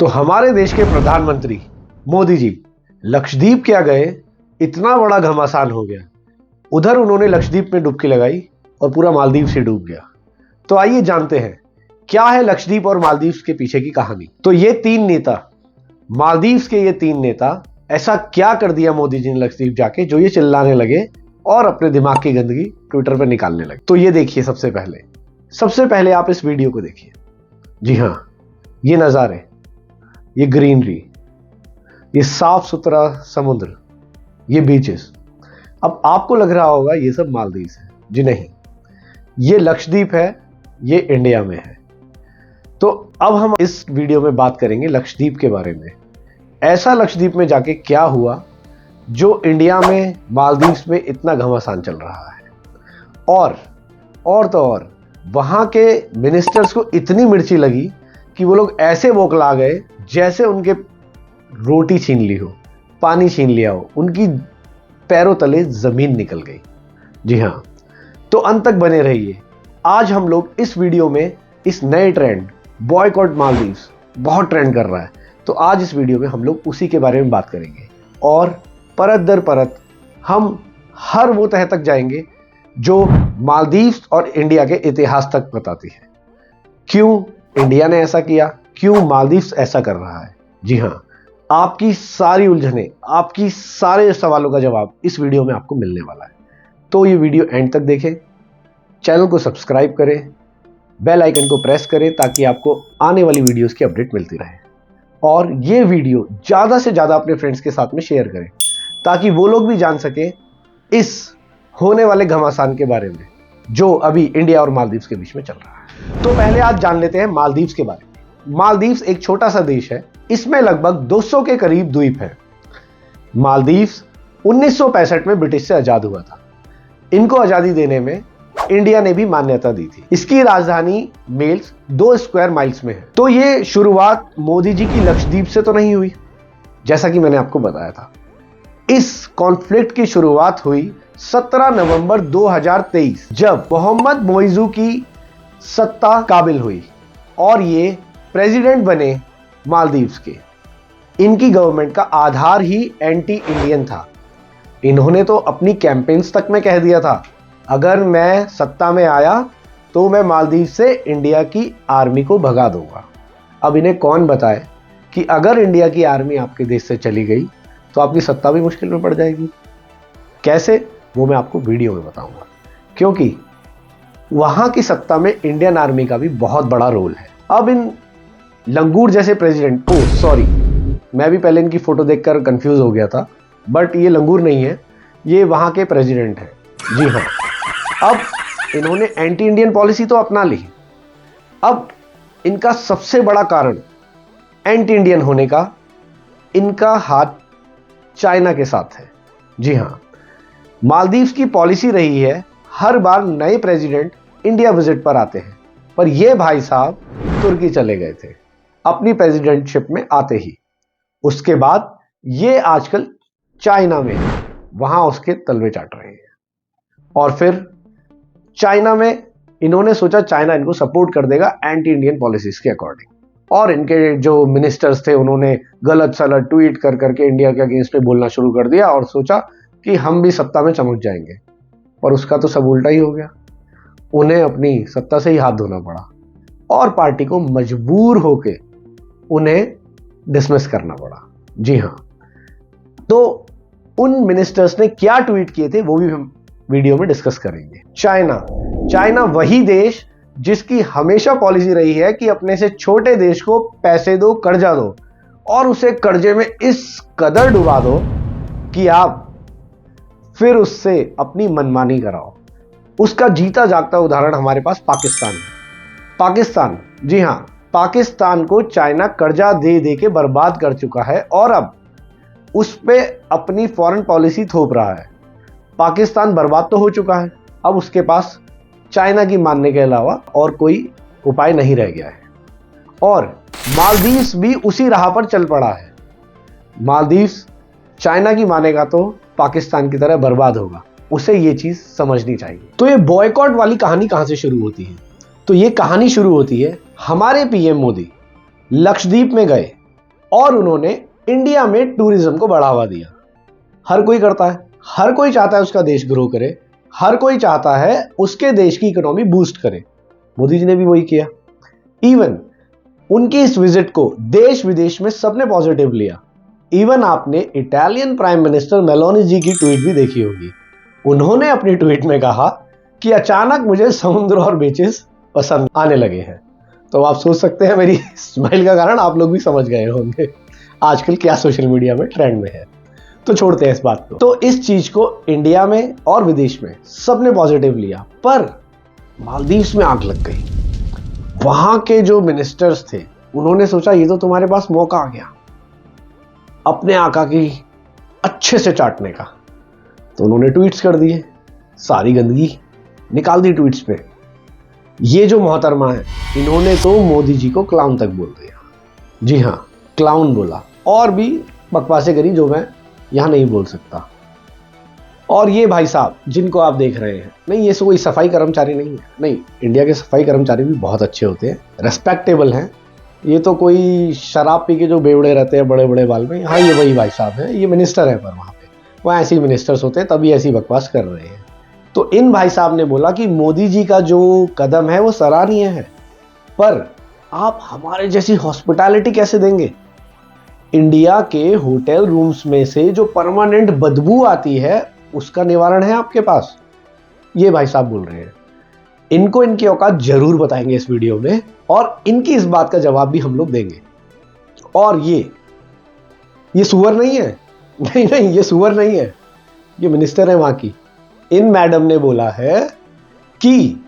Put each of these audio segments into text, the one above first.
तो हमारे देश के प्रधानमंत्री मोदी जी लक्षद्वीप क्या गए, इतना बड़ा घमासान हो गया। उधर उन्होंने लक्षद्वीप में डुबकी लगाई और पूरा मालदीव से डूब गया। तो आइए जानते हैं क्या है लक्षद्वीप और मालदीव के पीछे की कहानी। तो ये तीन नेता, मालदीव के ये तीन नेता, ऐसा क्या कर दिया मोदी जी ने लक्षद्वीप जाके जो ये चिल्लाने लगे और अपने दिमाग की गंदगी ट्विटर पर निकालने लगे। तो ये देखिए, सबसे पहले आप इस वीडियो को देखिए। जी हां, ये नजारे, ये ग्रीनरी, ये साफ सुथरा समुद्र, ये बीचेस। अब आपको लग रहा होगा ये सब मालदीव है। जी नहीं, ये लक्षद्वीप है, ये इंडिया में है। तो अब हम इस वीडियो में बात करेंगे लक्षद्वीप के बारे में। ऐसा लक्षद्वीप में जाके क्या हुआ जो इंडिया में मालदीव में इतना घमासान चल रहा है। और वहां के मिनिस्टर्स को इतनी मिर्ची लगी कि वो लोग ऐसे बौखला गए जैसे उनके रोटी छीन ली हो, पानी छीन लिया हो, उनकी पैरों तले जमीन निकल गई। जी हां, तो अंत तक बने रहिए। आज हम लोग इस वीडियो में इस नए ट्रेंड बॉयकॉट मालदीव बहुत ट्रेंड कर रहा है, तो आज इस वीडियो में हम लोग उसी के बारे में बात करेंगे और परत दर परत हम हर वो तह तक जाएंगे जो मालदीव और इंडिया के इतिहास तक बताती है। क्यों इंडिया ने ऐसा किया, क्यों मालदीव ऐसा कर रहा है। जी हां, आपकी सारी उलझनें, आपकी सारे सवालों का जवाब इस वीडियो में आपको मिलने वाला है। तो ये वीडियो एंड तक देखें, चैनल को सब्सक्राइब करें, बेल आइकन को प्रेस करें ताकि आपको आने वाली वीडियोस की अपडेट मिलती रहे। और ये वीडियो ज़्यादा से ज़्यादा अपने फ्रेंड्स के साथ में शेयर करें ताकि वो लोग भी जान सके इस होने वाले घमासान के बारे में जो अभी इंडिया और मालदीव के बीच में चल रहा है। तो पहले आज जान लेते हैं मालदीव के बारे में। मालदीव एक छोटा सा देश है, इसमें लगभग 200 के करीब द्वीप है। मालदीव 1965 में ब्रिटिश से आजाद हुआ था। इनको आजादी देने में इंडिया ने भी मान्यता दी थी। इसकी राजधानी मेल्स 2 स्क्वायर माइल्स में है। तो ये शुरुआत मोदी जी की लक्षद्वीप से तो नहीं हुई, जैसा कि मैंने आपको बताया था। इस कॉन्फ्लिक्ट की शुरुआत हुई 17 नवंबर 2023 जब मोहम्मद मोइजू की सत्ता काबिल हुई और ये प्रेसिडेंट बने मालदीव के। इनकी गवर्नमेंट का आधार ही एंटी इंडियन था। इन्होंने तो अपनी कैंपेन्स तक में कह दिया था, अगर मैं सत्ता में आया तो मैं मालदीव से इंडिया की आर्मी को भगा दूंगा। अब इन्हें कौन बताए कि अगर इंडिया की आर्मी आपके देश से चली गई तो आपकी सत्ता भी मुश्किल में पड़ जाएगी। कैसे, वो मैं आपको वीडियो में बताऊंगा, क्योंकि वहां की सत्ता में इंडियन आर्मी का भी बहुत बड़ा रोल है। अब इन लंगूर जैसे प्रेसिडेंट, मैं भी पहले इनकी फोटो देखकर कंफ्यूज हो गया था, बट ये लंगूर नहीं है, ये वहां के प्रेसिडेंट हैं। जी हाँ, अब इन्होंने एंटी इंडियन पॉलिसी तो अपना ली। अब इनका सबसे बड़ा कारण एंटी इंडियन होने का, इनका हाथ चाइना के साथ है। जी हां, मालदीव की पॉलिसी रही है हर बार नए प्रेसिडेंट इंडिया विजिट पर आते हैं, पर ये भाई साहब तुर्की चले गए थे अपनी प्रेसिडेंटशिप में आते ही। उसके बाद ये आजकल चाइना में है, वहां उसके तलवे चाट रहे हैं। और फिर चाइना में इन्होंने सोचा चाइना इनको सपोर्ट कर देगा एंटी इंडियन पॉलिसीज के अकॉर्डिंग, और इनके जो मिनिस्टर्स थे उन्होंने गलत सलत ट्वीट कर करके इंडिया के अगेंस्ट में बोलना शुरू कर दिया और सोचा कि हम भी सत्ता में चमक जाएंगे। और उसका तो सब उल्टा ही हो गया। उन्हें अपनी सत्ता से ही हाथ धोना पड़ा और पार्टी को मजबूर होके उन्हें डिसमिस करना पड़ा। जी हाँ, तो उन मिनिस्टर्स ने क्या ट्वीट किए थे वो भी हम वीडियो में डिस्कस करेंगे। चाइना वही देश जिसकी हमेशा पॉलिसी रही है कि अपने से छोटे देश को पैसे दो, कर्जा दो और उसे कर्जे में इस कदर डुबा दो कि आप फिर उससे अपनी मनमानी कराओ। उसका जीता जागता उदाहरण हमारे पास पाकिस्तान है। पाकिस्तान, जी हां, पाकिस्तान को चाइना कर्जा दे दे के बर्बाद कर चुका है और अब उस पे अपनी फॉरेन पॉलिसी थोप रहा है। पाकिस्तान बर्बाद तो हो चुका है, अब उसके पास चाइना की मानने के अलावा और कोई उपाय नहीं रह गया है। और मालदीव भी उसी राह पर चल पड़ा है। मालदीव चाइना की मानेगा तो पाकिस्तान की तरह बर्बाद होगा। उसे ये चीज समझनी चाहिए। तो ये बॉयकॉट वाली कहानी कहां से शुरू होती है? तो ये कहानी शुरू होती है हमारे पीएम मोदी लक्षद्वीप में गए और उन्होंने इंडिया में टूरिज्म को बढ़ावा दिया। हर कोई करता है, हर कोई चाहता है उसका देश ग्रो करे, हर कोई चाहता है उसके देश की इकोनॉमी बूस्ट करे। मोदी जी ने भी वही किया। इवन उनकी इस विजिट को देश विदेश में सबने पॉजिटिव लिया। इवन आपने इटालियन प्राइम मिनिस्टर मेलोनी जी की ट्वीट भी देखी होगी। उन्होंने अपनी ट्वीट में कहा कि अचानक मुझे समुद्र और बीचेस पसंद आने लगे हैं। तो आप सोच सकते हैं मेरी स्माइल का कारण आप लोग भी समझ गए होंगे आजकल क्या सोशल मीडिया में ट्रेंड में है। तो छोड़ते हैं इस बात को। तो इस चीज को इंडिया में और विदेश में सबने पॉजिटिव लिया, पर मालदीव्स में आग लग गई। वहां के जो मिनिस्टर्स थे उन्होंने सोचा ये तो तुम्हारे पास मौका आ गया अपने आका की अच्छे से चाटने का। तो उन्होंने ट्वीट्स कर दिए, सारी गंदगी निकाल दी ट्वीट्स पे। ये जो मोहतरमा है इन्होंने तो मोदी जी को क्लाउन तक बोल दिया। जी हां, क्लाउन बोला, और भी बकवासें करी जो मैं यहां नहीं बोल सकता। और ये भाई साहब जिनको आप देख रहे हैं, नहीं ये कोई सफाई कर्मचारी नहीं है, नहीं, इंडिया के सफाई कर्मचारी भी बहुत अच्छे होते हैं, रेस्पेक्टेबल हैं। ये तो कोई शराब पी के जो बेवड़े रहते हैं बड़े बड़े बाल में, हाँ ये वही भाई साहब है, ये मिनिस्टर है, पर वहाँ ऐसे ही मिनिस्टर्स होते हैं तभी ऐसी बकवास कर रहे हैं। तो इन भाई साहब ने बोला कि मोदी जी का जो कदम है वो सराहनीय है, पर आप हमारे जैसी हॉस्पिटैलिटी कैसे देंगे? इंडिया के होटल रूम्स में से जो परमानेंट बदबू आती है उसका निवारण है आपके पास? ये भाई साहब बोल रहे हैं। इनको इनकी औकात जरूर बताएंगे इस वीडियो में, और इनकी इस बात का जवाब भी हम लोग देंगे। और ये सुअर नहीं है, नहीं ये सुअर नहीं है, ये मिनिस्टर है वहां की। इन मैडम ने बोला है कि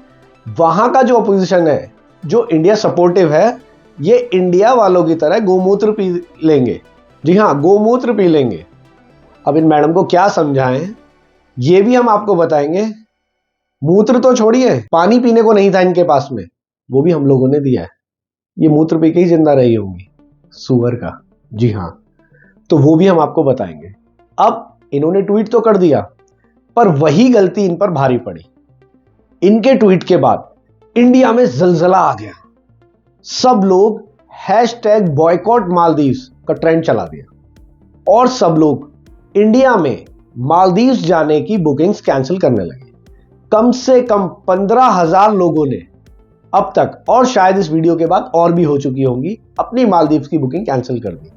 वहां का जो अपोजिशन है, जो इंडिया सपोर्टिव है, ये इंडिया वालों की तरह गोमूत्र पी लेंगे। जी हां, गोमूत्र पी लेंगे। अब इन मैडम को क्या समझाएं ये भी हम आपको बताएंगे। मूत्र तो छोड़िए, पानी पीने को नहीं था इनके पास में, वो भी हम लोगों ने दिया है। ये मूत्र पी के ही जिंदा रही होंगी, सुअर का। जी हां, तो वो भी हम आपको बताएंगे। अब इन्होंने ट्वीट तो कर दिया, पर वही गलती इन पर भारी पड़ी। इनके ट्वीट के बाद इंडिया में जलजला आ गया। सब लोग #बॉयकॉट मालदीव्स का ट्रेंड चला दिया और सब लोग इंडिया में मालदीव्स जाने की बुकिंग्स कैंसिल करने लगे। कम से कम 15,000 लोगों ने अब तक, और शायद इस वीडियो के बाद और भी हो चुकी होंगी, अपनी मालदीव्स की बुकिंग कैंसिल कर दी।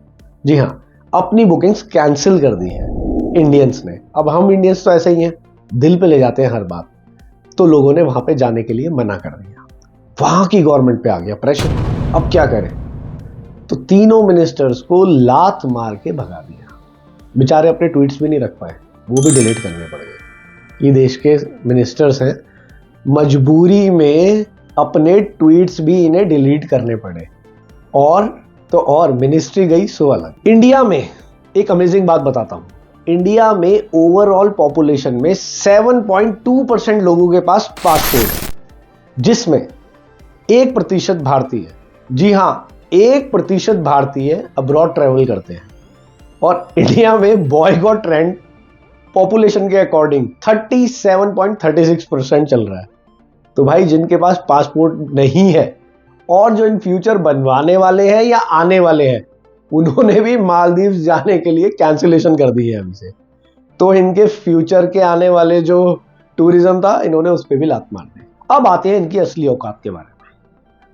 जी हां, अपनी बुकिंग्स कैंसिल कर दी है इंडियंस ने। अब हम इंडियंस तो ऐसे ही हैं, दिल पे ले जाते हैं हर बात। तो लोगों ने वहां पे जाने के लिए मना कर दिया। वहां की गवर्नमेंट पे आ गया प्रेशर। अब क्या करें? तो तीनों मिनिस्टर्स को लात मार के भगा दिया। बेचारे अपने ट्वीट्स भी नहीं रख पाए, वो भी डिलीट करने पड़ गए। ये देश के मिनिस्टर्स हैं, मजबूरी में अपने ट्वीट्स भी इन्हें डिलीट करने पड़े। और तो और मिनिस्ट्री गई सो अलग। इंडिया में एक अमेजिंग बात बताता हूं। इंडिया में ओवरऑल पॉपुलेशन में 7.2% लोगों के पास पासपोर्ट है, जिसमें 1% भारतीय। जी हां, 1% भारतीय अब्रॉड ट्रेवल करते हैं। और इंडिया में बॉयकॉट ट्रेंड पॉपुलेशन के अकॉर्डिंग 37.36% चल रहा है। तो भाई जिनके पास पासपोर्ट नहीं है और जो इन फ्यूचर बनवाने वाले हैं या आने वाले हैं, उन्होंने भी मालदीव्स जाने के लिए कैंसिलेशन कर दी है अभी से। तो इनके फ्यूचर के आने वाले जो टूरिज्म था, इन्होंने उस पर भी लात मार दी। अब आते हैं इनकी असली औकात के बारे में।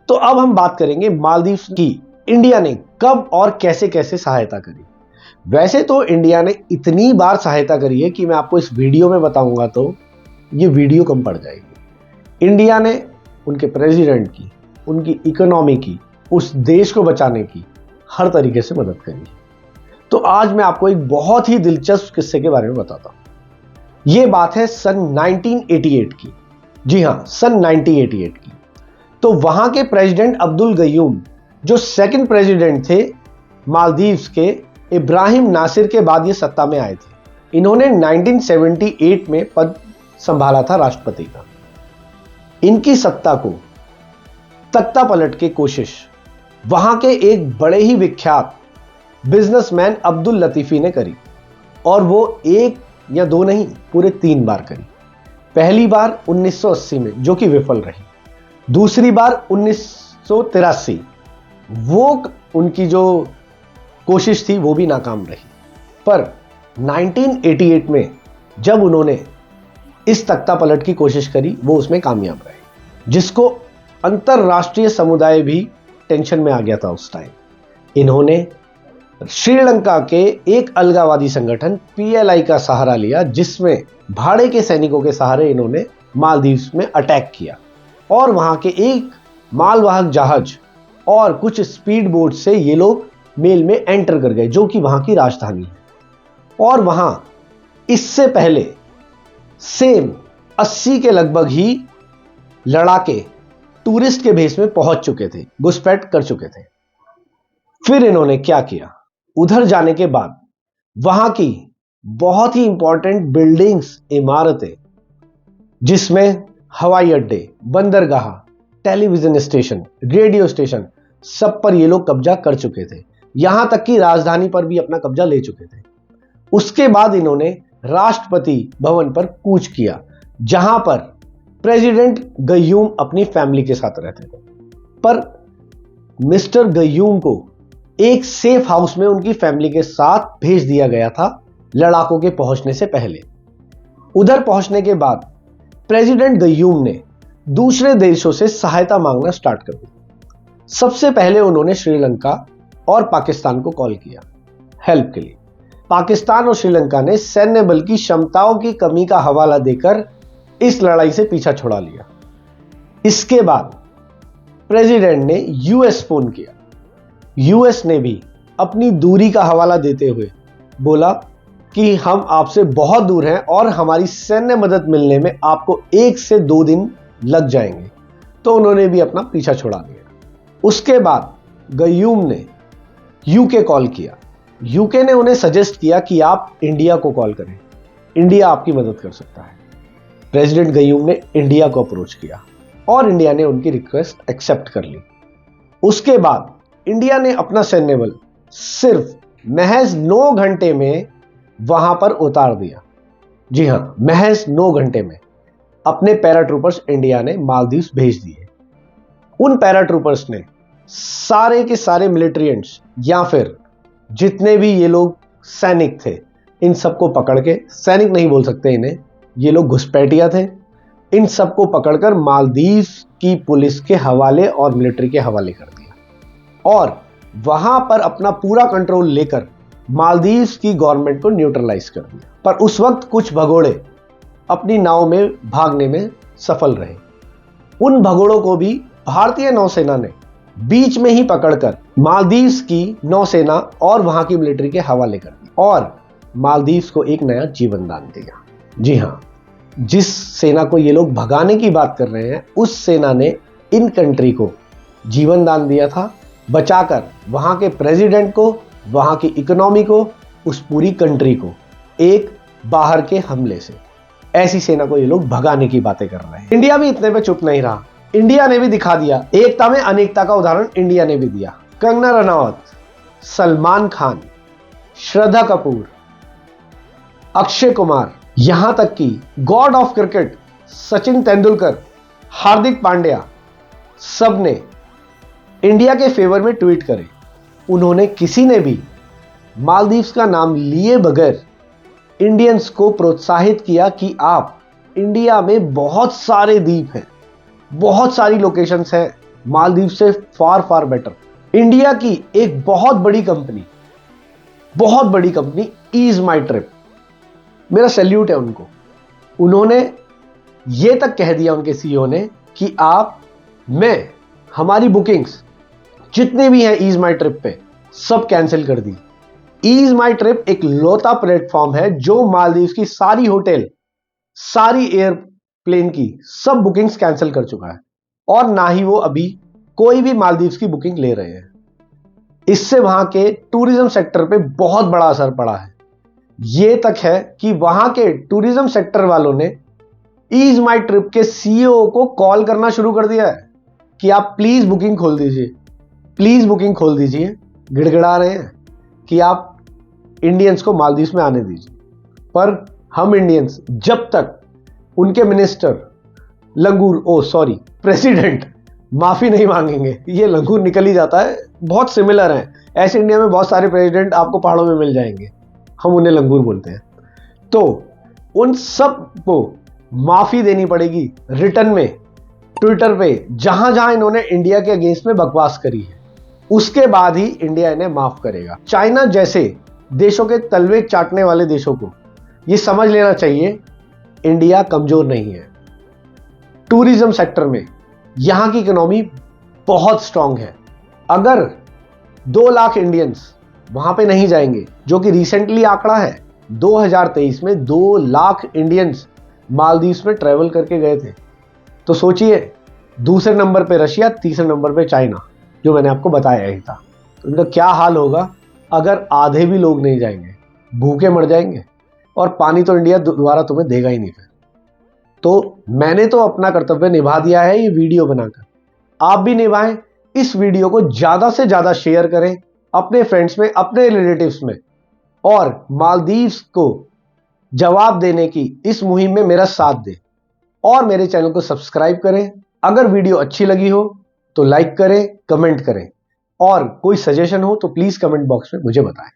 तो अब हम बात करेंगे मालदीव्स की इंडिया ने कब और कैसे कैसे सहायता करी। वैसे तो इंडिया ने इतनी बार सहायता करी है कि मैं आपको इस वीडियो में बताऊंगा तो ये वीडियो कम पड़ जाएगी। इंडिया ने उनके प्रेसिडेंट की, उनकी इकोनॉमी की, उस देश को बचाने की हर तरीके से मदद करी। तो आज मैं आपको एक बहुत ही दिलचस्प किस्से के बारे में बताता हूं। यह बात है सन 1988 की। जी हां, सन 1988 की। तो वहां के प्रेसिडेंट अब्दुल गयूम, जो सेकंड प्रेसिडेंट थे मालदीव्स के, इब्राहिम नासिर के बाद ये सत्ता में आए थे। इन्होंने 1978 में पद संभाला था राष्ट्रपति का। इनकी सत्ता को तख्ता पलट की कोशिश वहां के एक बड़े ही विख्यात बिजनेसमैन अब्दुल लतीफी ने करी, और वो एक या दो नहीं, पूरे 3 बार करी। पहली बार 1980 में, जो कि विफल रही। दूसरी बार 1983, वो उनकी जो कोशिश थी वो भी नाकाम रही। पर 1988 में जब उन्होंने इस तख्ता पलट की कोशिश करी वो उसमें कामयाब रहे, जिसको अंतरराष्ट्रीय समुदाय भी टेंशन में आ गया था उस टाइम। इन्होंने श्रीलंका के एक अलगावादी संगठन PLI का सहारा लिया, जिसमें भाड़े के सैनिकों के सहारे इन्होंने मालदीव्स में अटैक किया और वहां के एक मालवाहक जहाज और कुछ स्पीड बोट से ये लोग मेल में एंटर कर गए, जो कि वहां की राजधानी है। और वहां इससे पहले सेम 80 के लगभग ही लड़ाके टूरिस्ट के भेष में पहुंच चुके थे, घुसपैठ कर चुके थे। फिर इन्होंने क्या किया, उधर जाने के बाद वहां की बहुत ही इंपॉर्टेंट बिल्डिंग्स, इमारतें, जिसमें हवाई अड्डे, बंदरगाह, टेलीविजन स्टेशन, रेडियो स्टेशन, सब पर ये लोग कब्जा कर चुके थे। यहां तक कि राजधानी पर भी अपना कब्जा ले चुके थे। उसके बाद इन्होंने राष्ट्रपति भवन पर कूच किया, जहां पर प्रेसिडेंट गयूम अपनी फैमिली के साथ रहते थे। पर मिस्टर गयूम को एक सेफ हाउस में उनकी फैमिली के साथ भेज दिया गया था लड़ाकों के पहुंचने से पहले। उधर पहुंचने के बाद प्रेसिडेंट गयूम ने दूसरे देशों से सहायता मांगना स्टार्ट कर दी। सबसे पहले उन्होंने श्रीलंका और पाकिस्तान को कॉल किया हेल्प के लिए। पाकिस्तान और श्रीलंका ने सैन्य बल की क्षमताओं की कमी का हवाला देकर इस लड़ाई से पीछा छुड़ा लिया। इसके बाद प्रेसिडेंट ने यूएस फोन किया। यूएस ने भी अपनी दूरी का हवाला देते हुए बोला कि हम आपसे बहुत दूर हैं और हमारी सैन्य मदद मिलने में आपको 1 से 2 दिन लग जाएंगे। तो उन्होंने भी अपना पीछा छुड़ा लिया। उसके बाद गयूम ने यूके कॉल किया। यूके ने उन्हें सजेस्ट किया कि आप इंडिया को कॉल करें, इंडिया आपकी मदद कर सकता है। प्रेसिडेंट गयूम ने इंडिया को अप्रोच किया और इंडिया ने उनकी रिक्वेस्ट एक्सेप्ट कर ली। उसके बाद इंडिया ने अपना सैन्य बल सिर्फ महज 9 घंटे में वहां पर उतार दिया। जी हां, महज 9 घंटे में अपने पैराट्रूपर्स इंडिया ने मालदीव भेज दिए। उन पैराट्रूपर्स ने सारे के सारे मिलिट्रियंट्स या फिर जितने भी ये लोग सैनिक थे, इन सबको पकड़ के, सैनिक नहीं बोल सकते इन्हें, ये लोग घुसपैठिया थे, इन सबको पकड़कर मालदीव की पुलिस के हवाले और मिलिट्री के हवाले कर दिया और वहां पर अपना पूरा कंट्रोल लेकर मालदीव की गवर्नमेंट को न्यूट्रलाइज कर दिया। पर उस वक्त कुछ भगोड़े अपनी नाव में भागने में सफल रहे। उन भगोड़ों को भी भारतीय नौसेना ने बीच में ही पकड़कर मालदीव की नौसेना और वहां की मिलिट्री के हवाले कर दिया और मालदीव को एक नया जीवन दान दिया। जी हां, जिस सेना को ये लोग भगाने की बात कर रहे हैं, उस सेना ने इन कंट्री को जीवन दान दिया था, बचाकर वहां के प्रेसिडेंट को, वहां की इकोनॉमी को, उस पूरी कंट्री को एक बाहर के हमले से। ऐसी सेना को ये लोग भगाने की बातें कर रहे हैं। इंडिया भी इतने पे चुप नहीं रहा। इंडिया ने भी दिखा दिया, एकता में अनेकता का उदाहरण इंडिया ने भी दिया। कंगना रनावत, सलमान खान, श्रद्धा कपूर, अक्षय कुमार, यहां तक कि god of cricket Sachin Tendulkar, Hardik Pandya, सब ने इंडिया के फेवर में ट्वीट करे। उन्होंने किसी ने भी मालदीव का नाम लिए बगैर इंडियंस को प्रोत्साहित किया कि आप, इंडिया में बहुत सारे द्वीप हैं, बहुत सारी लोकेशंस हैं मालदीव से फार फार बेटर। इंडिया की एक बहुत बड़ी कंपनी ईज माई ट्रिप, मेरा सैल्यूट है उनको। उन्होंने ये तक कह दिया उनके सीईओ ने कि आप, मैं, हमारी बुकिंग्स जितने भी हैं ईज माई ट्रिप पे सब कैंसिल कर दी। ईज माई ट्रिप एक लौता प्लेटफॉर्म है जो मालदीव की सारी होटल, सारी एयरप्लेन की सब बुकिंग्स कैंसिल कर चुका है और ना ही वो अभी कोई भी मालदीव की बुकिंग ले रहे हैं। इससे वहां के टूरिज्म सेक्टर पे बहुत बड़ा असर पड़ा है। ये तक है कि वहां के टूरिज्म सेक्टर वालों ने ईज माई ट्रिप के सीईओ को कॉल करना शुरू कर दिया है कि आप प्लीज बुकिंग खोल दीजिए, प्लीज बुकिंग खोल दीजिए। गिड़गिड़ा रहे हैं कि आप इंडियंस को मालदीव में आने दीजिए। पर हम इंडियंस जब तक उनके मिनिस्टर प्रेसिडेंट माफी नहीं मांगेंगे, ये लंगूर निकल ही जाता है। बहुत सिमिलर हैं। ऐसे इंडिया में बहुत सारे प्रेसिडेंट आपको पहाड़ों में मिल जाएंगे, हम उन्हें लंगूर बोलते हैं। तो उन सब को माफी देनी पड़ेगी रिटर्न में, ट्विटर पे जहां जहां इन्होंने इंडिया के अगेंस्ट में बकवास करी है, उसके बाद ही इंडिया इन्हें माफ करेगा। चाइना जैसे देशों के तलवे चाटने वाले देशों को यह समझ लेना चाहिए, इंडिया कमजोर नहीं है। टूरिज्म सेक्टर में यहां की इकोनॉमी बहुत स्ट्रांग है। अगर 2 लाख इंडियंस वहां पे नहीं जाएंगे, जो कि रिसेंटली आंकड़ा है, 2023 में 2 लाख इंडियंस मालदीव्स में ट्रेवल करके गए थे। तो सोचिए, दूसरे नंबर पे रशिया, तीसरे नंबर पे चाइना, जो मैंने आपको बताया ही था। तो इनका क्या हाल होगा अगर आधे भी लोग नहीं जाएंगे, भूखे मर जाएंगे। और पानी तो इंडिया दोबारा तुम्हें देगा ही नहीं फिर। तो मैंने तो अपना कर्तव्य निभा दिया है ये वीडियो बनाकर, आप भी निभाएं। इस वीडियो को ज्यादा से ज्यादा शेयर करें अपने फ्रेंड्स में, अपने रिलेटिव्स में, और मालदीव्स को जवाब देने की इस मुहिम में मेरा साथ दें। और मेरे चैनल को सब्सक्राइब करें। अगर वीडियो अच्छी लगी हो तो लाइक करें, कमेंट करें, और कोई सजेशन हो तो प्लीज कमेंट बॉक्स में मुझे बताएं।